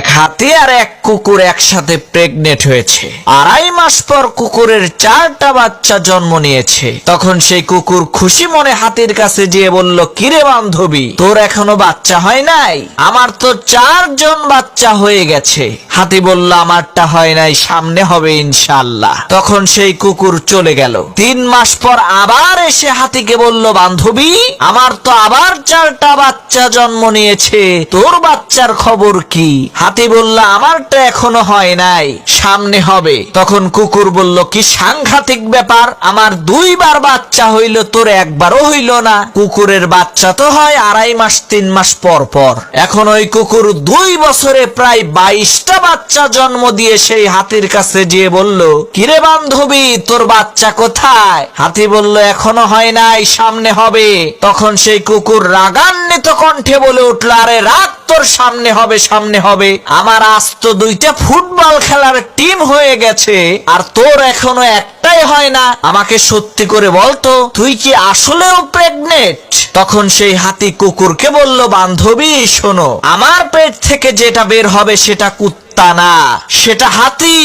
এক হাতি আর এক কুকুর একসাথে প্রেগনেন্ট হয়েছে। 2.5 মাস পর কুকুরের 4টা বাচ্চা জন্ম নিয়েছে। তখন সেই কুকুর খুশি মনে হাতির কাছে গিয়ে বলল, কিরে বান্ধবী, তোর এখনো বাচ্চা হয় নাই? আমার তো 4 জন বাচ্চা হয়ে গেছে। হাতি বলল, আমারটা হয় নাই, সামনে হবে ইনশাআল্লাহ। তখন সেই কুকুর চলে গেল। 3 মাস পর আবার এসে হাতিকে বলল, বান্ধবী, আমার তো আবার 4টা বাচ্চা জন্ম নিয়েছে, তোর বাচ্চার খবর কি? হাতি বলল, আমারটা এখনো হয় নাই, সামনে হবে। তখন কুকুর বলল, কি সাংঘাতিক ব্যাপার, আমার 2 বার বাচ্চা হইল, তোর একবারও হইল না। কুকুরের বাচ্চা তো হয় 2.5 মাস 3 মাস পর পর। এখন ওই কুকুর 2 বছরে প্রায় 22টা বাচ্চা জন্ম দিয়ে সেই হাতির কাছে গিয়ে বলল, কিরে বান্ধবী, তোর বাচ্চা কোথায়? হাতি বলল, এখনো হয় নাই, সামনে হবে। তখন সেই কুকুর রাগান্বিত কণ্ঠে বলে উঠল, আরে রাগ তোর, সামনে হবে, সামনে হবে। আমার আজ তো 2টা ফুটবল খেলার টিম হয়ে গেছে, আর তোর এখনো একটাই হয় না। আমাকে সত্যি করে বলতো, তুই কি আসলেও প্রেগনেন্ট? তখন সেই হাতি কুকুরকে বলল, বান্ধবী শোনো, আমার পেট থেকে যেটা বের হবে সেটা কুত্তা না, সেটা হাতি।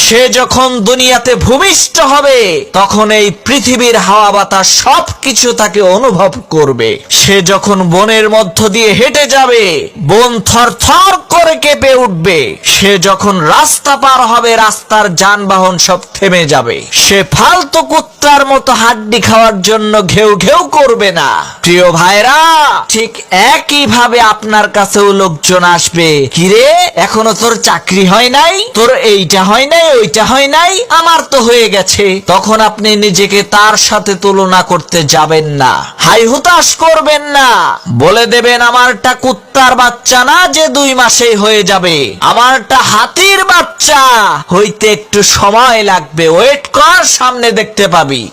সে যখন দুনিয়াতে ভূমিষ্ঠ হবে তখন এই পৃথিবীর হাওয়া বাতাস সবকিছু তাকে অনুভব করবে। সে যখন বনের মধ্য দিয়ে হেঁটে যাবে, বন থরথর করে কেঁপে উঠবে। সে যখন রাস্তা পার হবে, রাস্তার যানবাহন সব থেমে যাবে। সে ফালতু কুত্তার মতো হাড্ডি খাওয়ার জন্য ঘেউ ঘেউ করবে না। প্রিয় ভাইরা, ঠিক একই ভাবে আপনার কাছেও লোকজন আসবে, কিরে এখনো তোর চাকরি হয় নাই, তোর এইটা হয় নাই, ওইটা হয় নাই, আমার তো হয়ে গেছে। তখন আপনি নিজেকে তার সাথে তুলনা করতে যাবেন না, হাই হুতাশ করবেন না, বলে দেবেন আমারটা কুত্তার বাচ্চা না যে 2 মাসেই হয়ে যাবে, আমারটা হাতির বাচ্চা, হইতে একটু সময় লাগবে, ওয়েট কর, সামনে দেখতে পাবি।